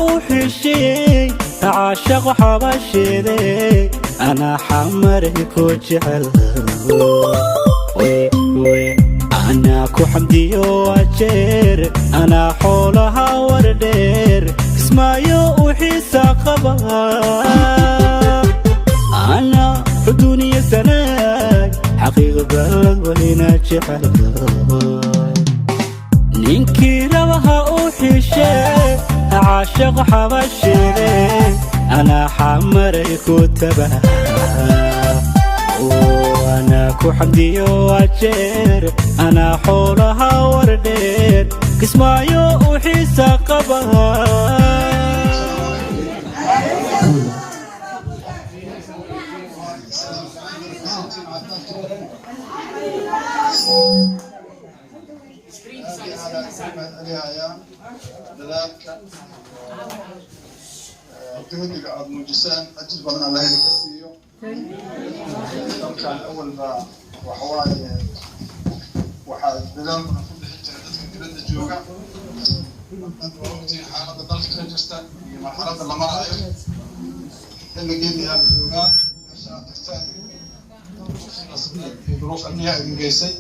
وحشي عاشق حبشيدي أنا حمرك وجعل وي أنا كحمدي وأجير أنا حولها وردير اسمايو وحيسا قبا أنا بدوني سنة حقيقة بلد وهنا جحل نينكي ربها وحشي عاشق حبشيدي أنا حمرك وتبها وأنا كحمدي وأجير أنا حولها وردير كسمايو وحيسا قبها جهدك عاد موجسان أجل بدنا الله يكسيه. كان أول ما وحواي وحاد دلال من كل حتة عدتك كبد الجوجا. أنت وقتي حالة ضلك رجستا مرحلة اللي مرة اللي جيت يا الجوجا عشان تستاهل. ظروف أمنية المجيسي.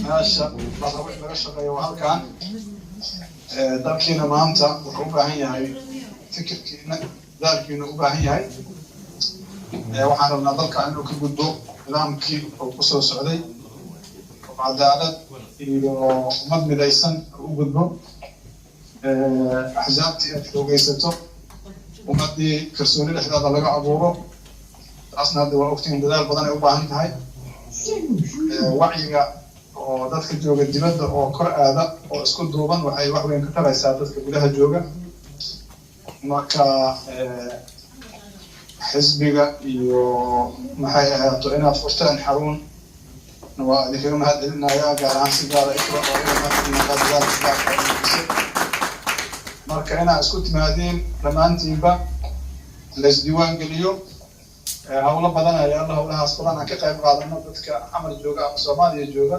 هاشة بضرب برشة وهالكان. داركينا مامتا وحوبها هي فكركينا ذلكينا وباهي هاي waxaan rabnaa dalka inuu ka gudbo nidaamkii oo ku soo socday oo cadaalad iyo umad midaysan u gudbo axzaabtii aad xoogaysato ummadii kalsooni dhexdeeda laga abuuro taasna hadda waa ogtiin dadaal badan ay u baahan tahay wacyiga oo dadka jooga dibadda oo kor aada oo isku duuban waxay wax weyn ka taraysaa dadka gudaha jooga marka xisbiga iyo maxay ahaato inaad furtaan xarun waa idinkaga mahadcelinayaa gaar ahaan si gaar ah marka inaad isku timaadiin dhammaantiinba la isdiiwaan geliyo hawlo badan ayaa hawlahaas badan aan ka qayb qaadano dadka camal jooga ama Soomaaliya jooga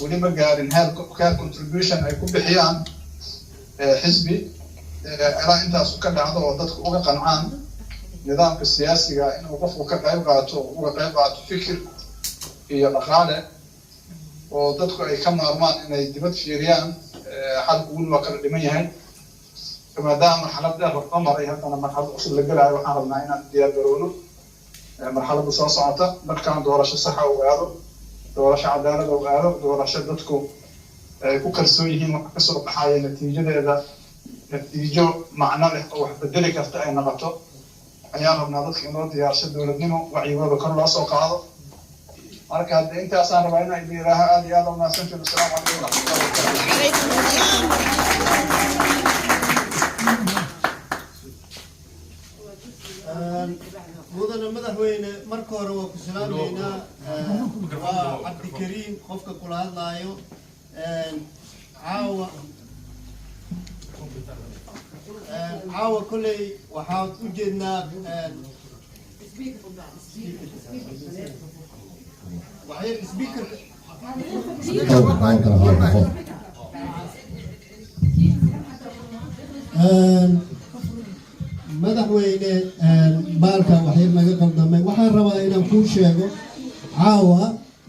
weli ma gaarin heer contribution ay ku bixiyaan xisbi ilaa intaas ka dhacdo oo dadku uga qancaan nidaamka siyaasiga inuu qofku ka qayb qaato fikir iyo dhaqaale oo dadku ay ka maarmaan inay dibad fiiriyaan xalku weli waa kala dhiman yahay maadaama marxalad dheer la maray haddana marxalad cusub la galayo waxaan rabnaa inaan diyaar garowno marxaladda soo socota markaan doorasho saxa u aado doorasho cadaalad u aado doorasho dadku ay ku kalsoon yihiin waxa ka soo baxaya natiijadeeda natiijo macno leh oo wax bedeli karta ay noqoto ayaan rabnaa dadka inoo diyaarsho dowladnimo wacyigooda kor loo soo qaado marka hadda intaasaan rabaa inaan idin ilaaha aad iyo aad u mahadsantiin assalaamu calaykum waraxmatullahi mudane madaxweyne marka hore waa ku salaameynaa waa cabdikariim qofka kula hadlaayo caawa kolley waxaad u jeednaa speakerka madaxweyne baalka waxay naga qaldamay waxaan rabaa inaan kuu sheego caawa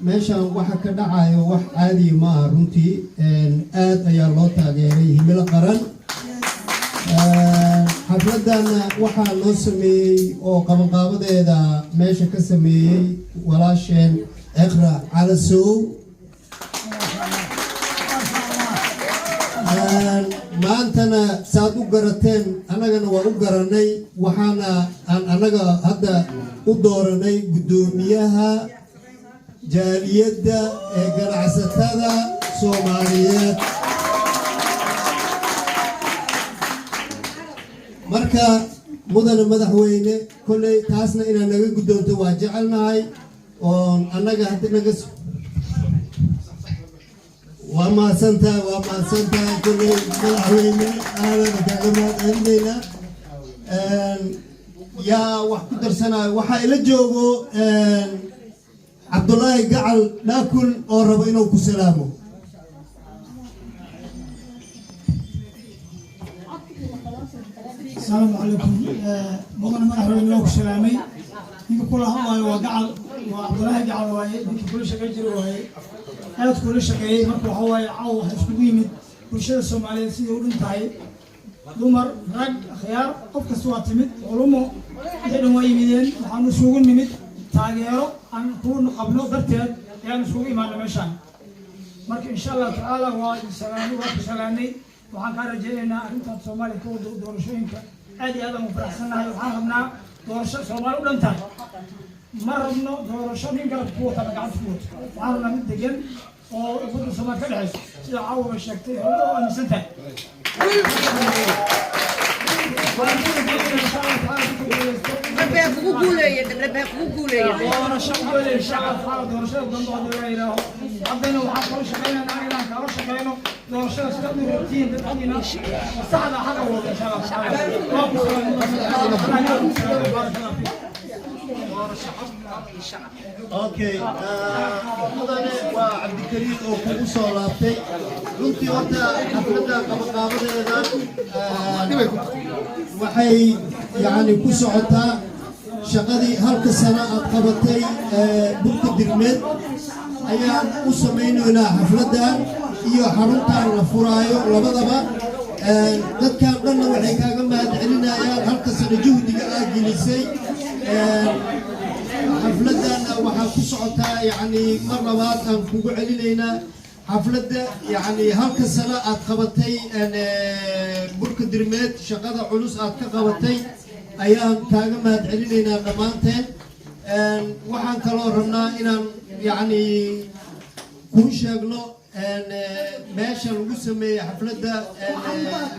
meeshan waxa ka dhacayo wax caadi ma aha runtii aad ayaa loo taageeray himilo qaran xafladana waxaa loo sameeyey oo qabanqaabadeeda meesha ka sameeyey walaasheen iqra calasow maantana saad u garateen annagana waa u garanay waxaana aan annaga hadda u dooranay guddoomiyaha jaaliyadda ee ganacsatada Soomaaliyeed marka mudane madaxweyne kolley taasna inaan naga guddoonto waa jecelnahay oo annaga hadda naga وما سنتا كل مدحوينه هذا كلمات عندنا يا واحد سنه waxa ila joogo Abdullahi Gacal Nakul oo rabo inuu ku salaamo السلام عليكم مدن مدحوينه لو كسلامي ninka kula hadlayo waa gacal waa Cabdullaahi gacal waaye ninka kula shaqeyn jiray waaye aad kula shaqeeyay marka waxa waaye caaw waxa iskugu yimid bulshada Soomaaliyeed sidii u dhintahay dumar rag khiyaar qof kasta waa timid culumo dhan way yimideen waxaan isugu nimid taageero aan ku qabno darteed ayaan isugu imaanay meeshaan marka insha Allah taala waa salaamay waxaan ka rajaynaynaa arrinta Soomaaliya ku doorashooyinka aad iyo aad aan u faraxsanahay waxaan rabnaa doorasho Soomaaliya u dhantahay ma rabno doorasho nin garab ku wata gacanta ku wata waxaan rabnaa mid degan oo ummadda Soomaaliya ka dhaxayso sida caawa sheegtay oo aaminsan tahay ربي فوقولي ربي فوقولي وانا شغال ان شاء الله دورشة ضمن هذا إلهه عبدنا وحصل شقينا نعينا كارش شقينا دورشة سكبنا روتين تبعينا وصعد حاجة هو ان شاء الله اوكي mudane waa cabdikariim oo kugu soo laabtay runtii horta xafladda qabaqaabadeeda waxay yani ku socotaa shaqadii halka sano aad qabatay burka dirmeed ayaan u samaynaynaa xafladdan iyo xaruntaan la furaayo labadaba dadkan dhanna waxay kaaga mahadcelinayaan halka sano juhdiga aad gelisay حفلتنا وحكو سعوتها يعني مرة بعد أن كوجو علينا حفلة يعني هالك السنة أتقبتي أن برك درمات شقادة علوس أتقبتي أيام كاجمات علينا ضمانتين وحن كلامنا إن يعني كل شغله أن ماشى القسمة حفلة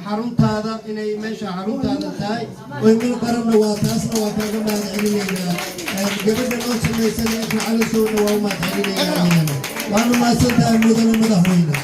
حرمت هذا إن ماشى حرمت هذا تاي ويقول برمنا واتاسنا وكاجمات علينا قبل ما نسمي سنة على سونا وما تعلينا وأنا ما صدق مدن مدحوينا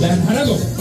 لأن هرقوا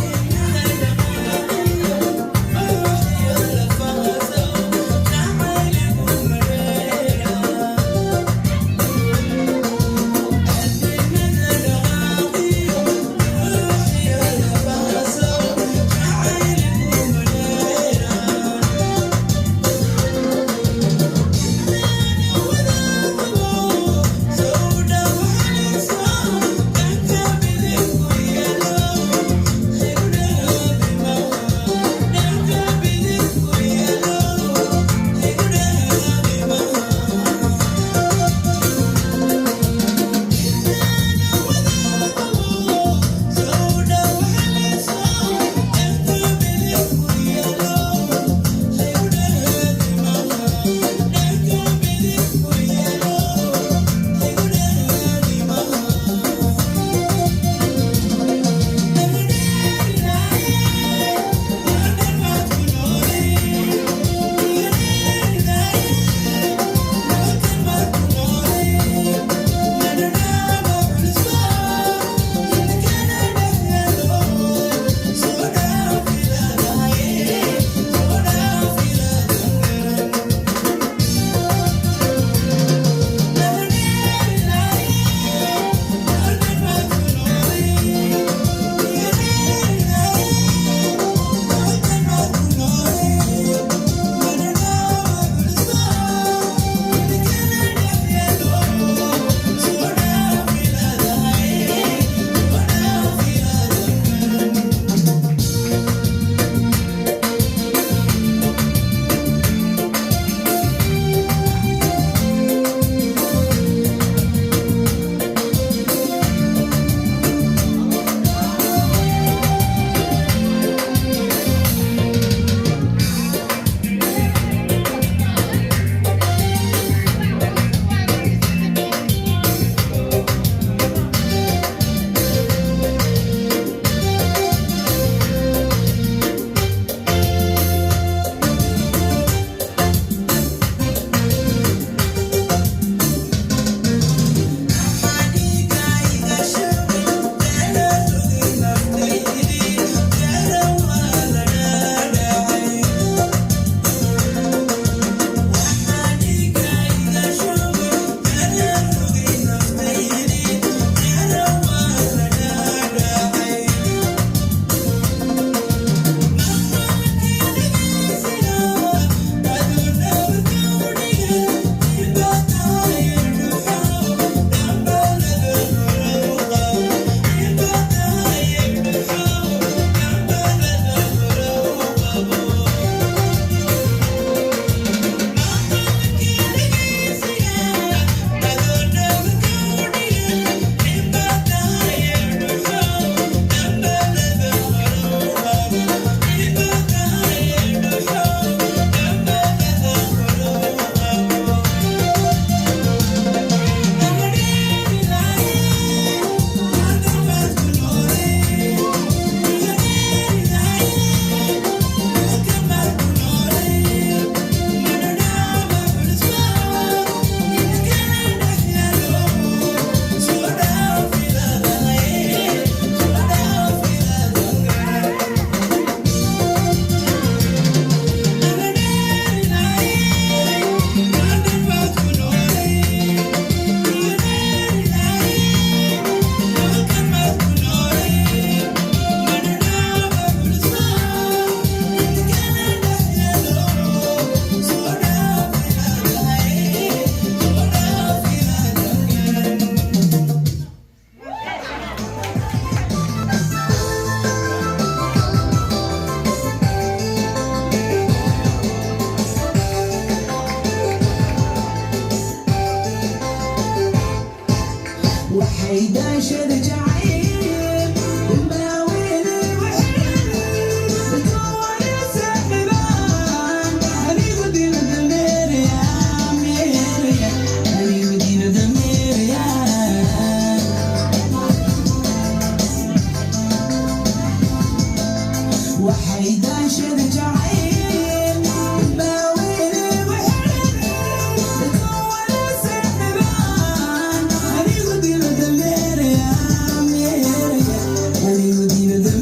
Leave it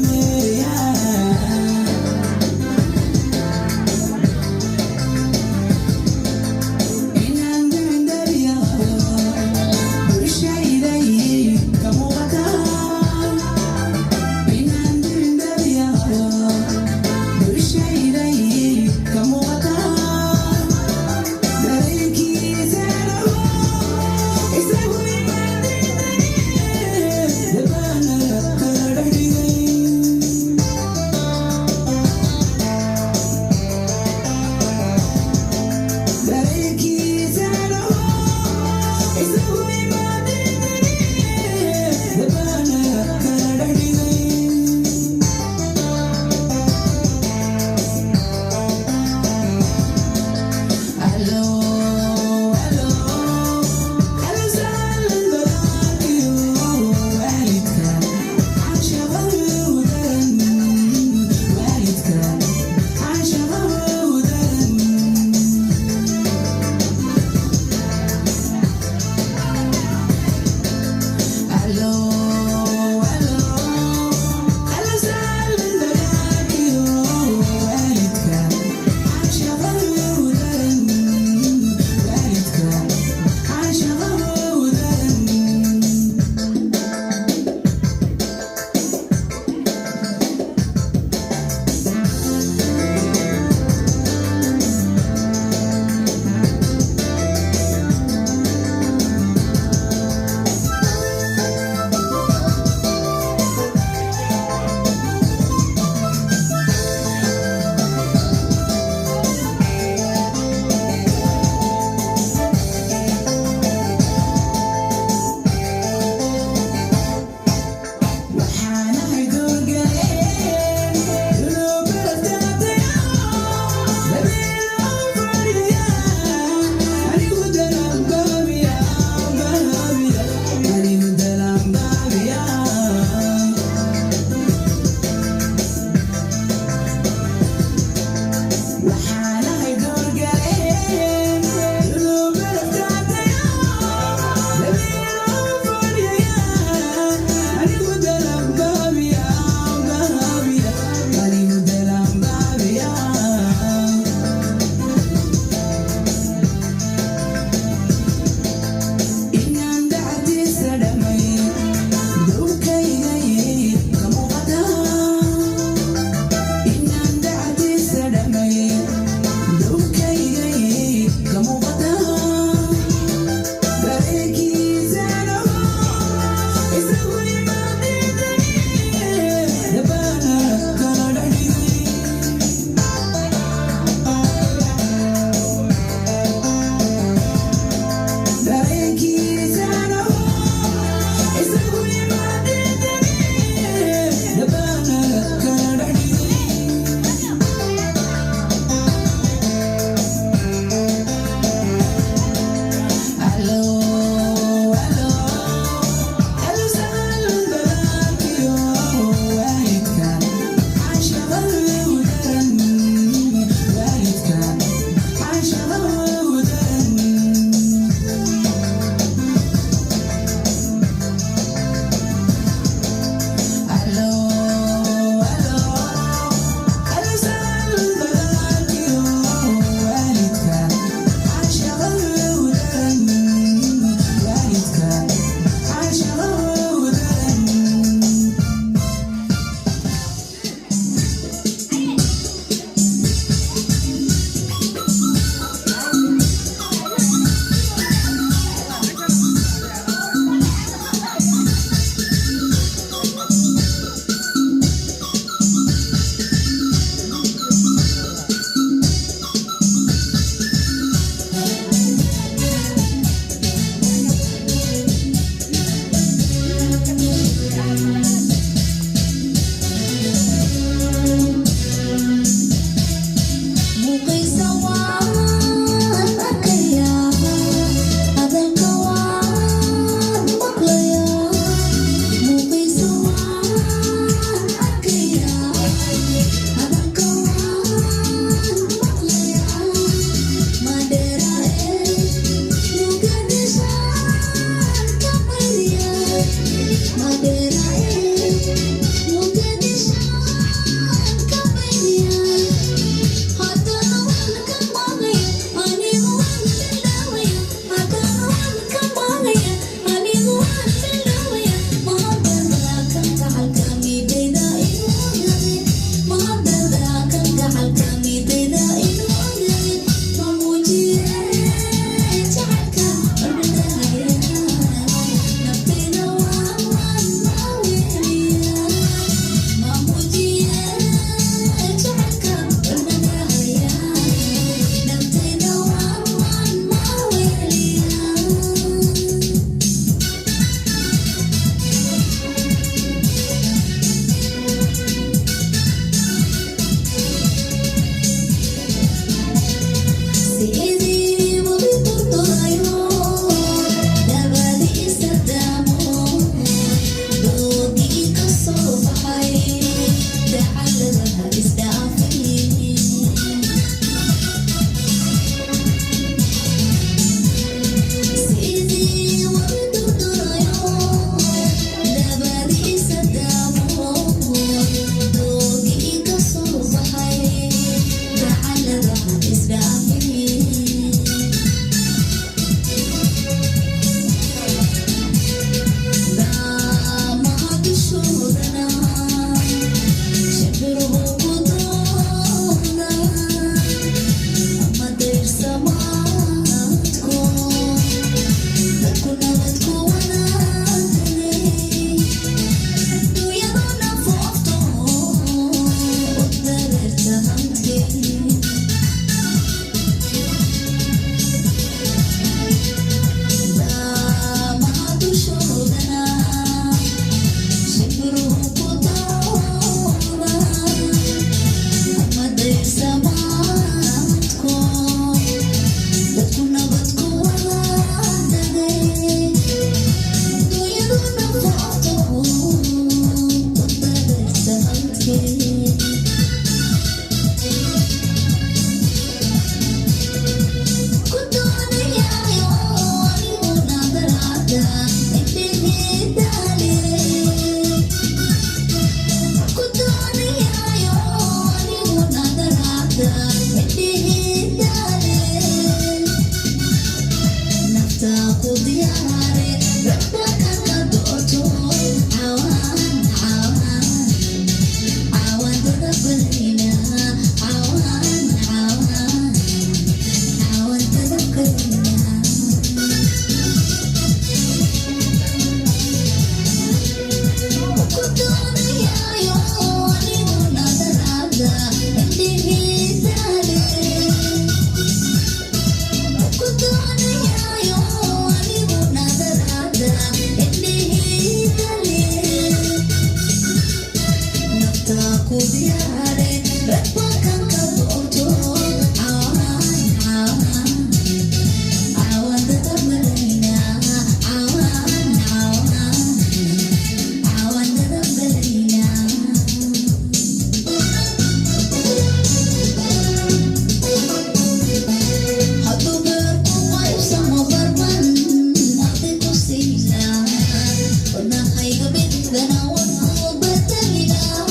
Then I would go, but then you know,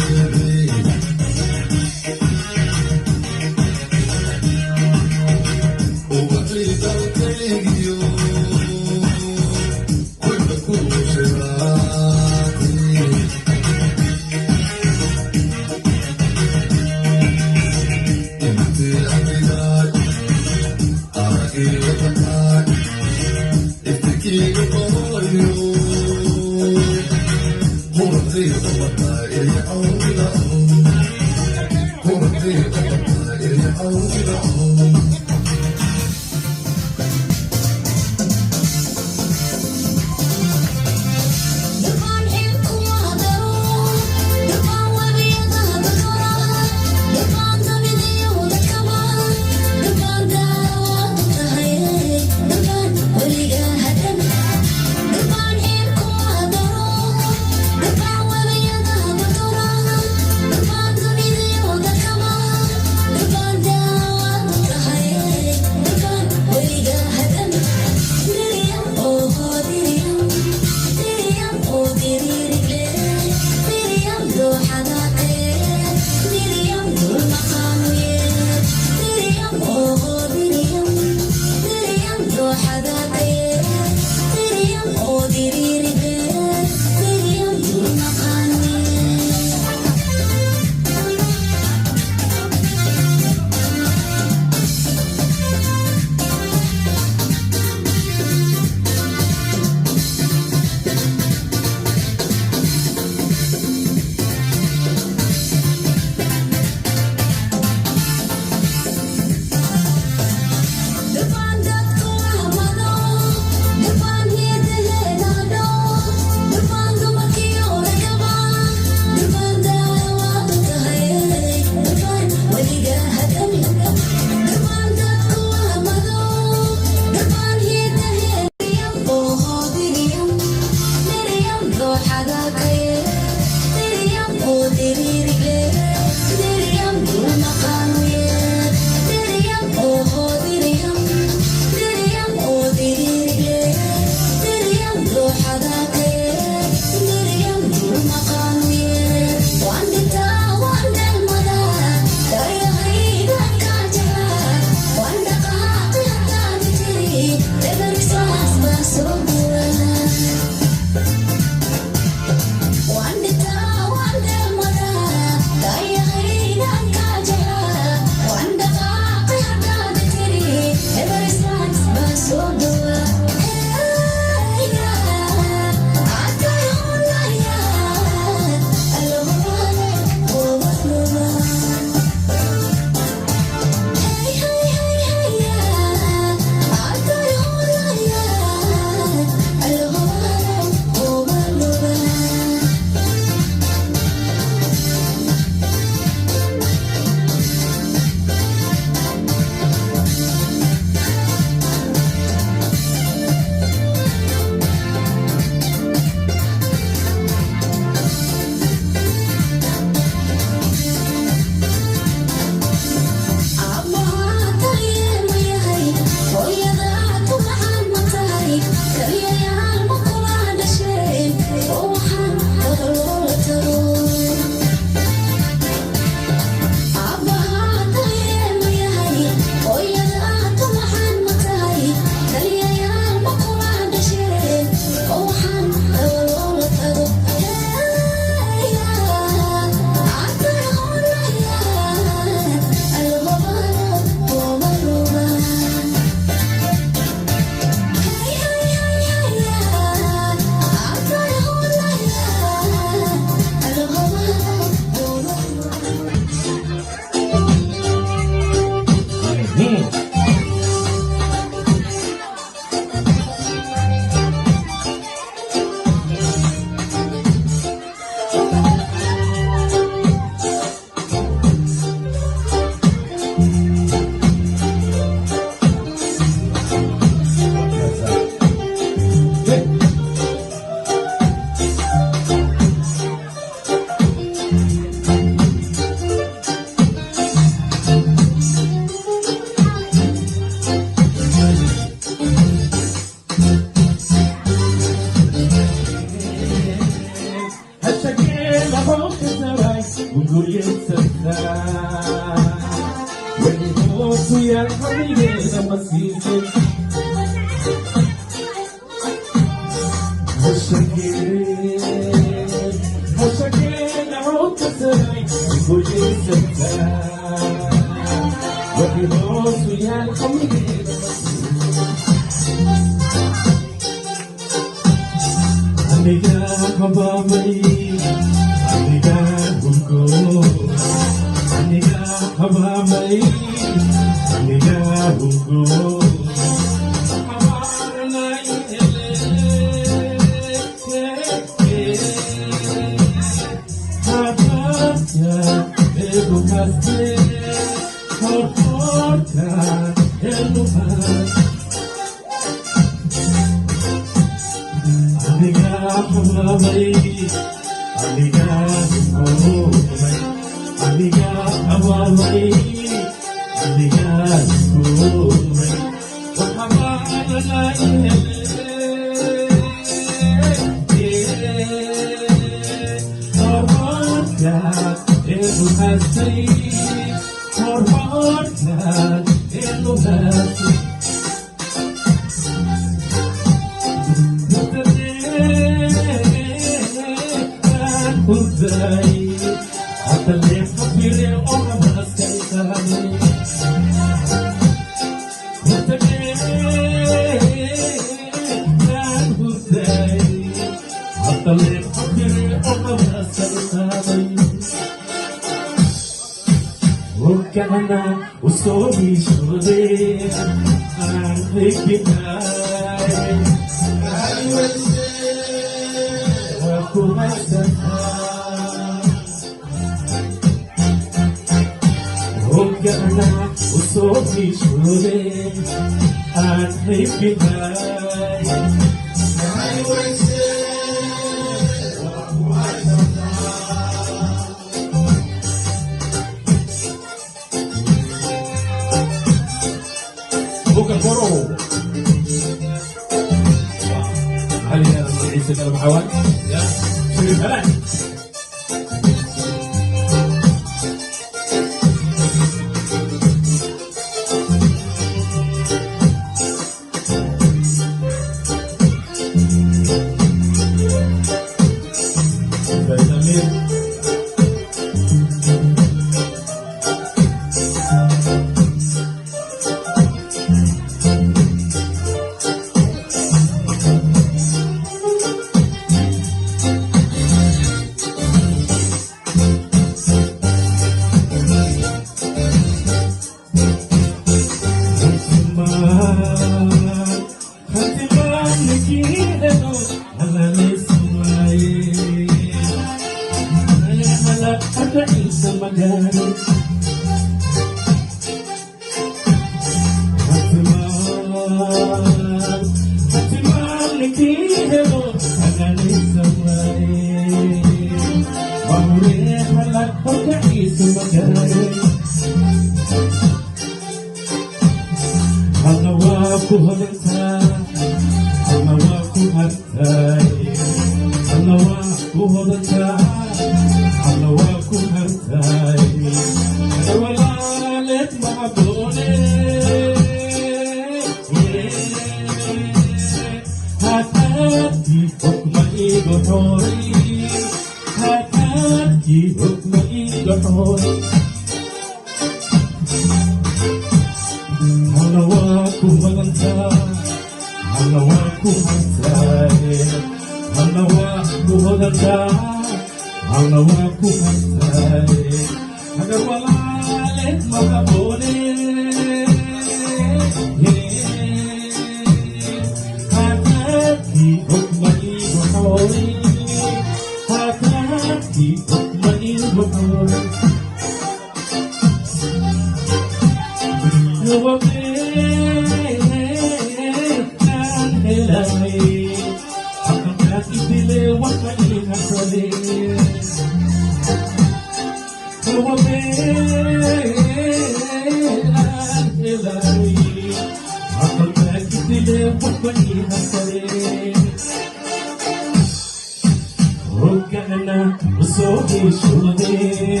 صوتي شودي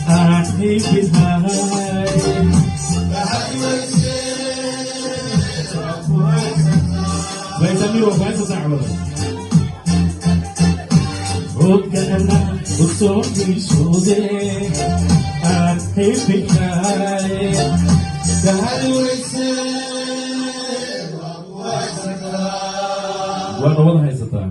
أعطي بالهاي ويسمي وفايز تعمل وكأنا وصوتي شودي أعطي بالهاي تعال ويسمي وانا والله يا ستار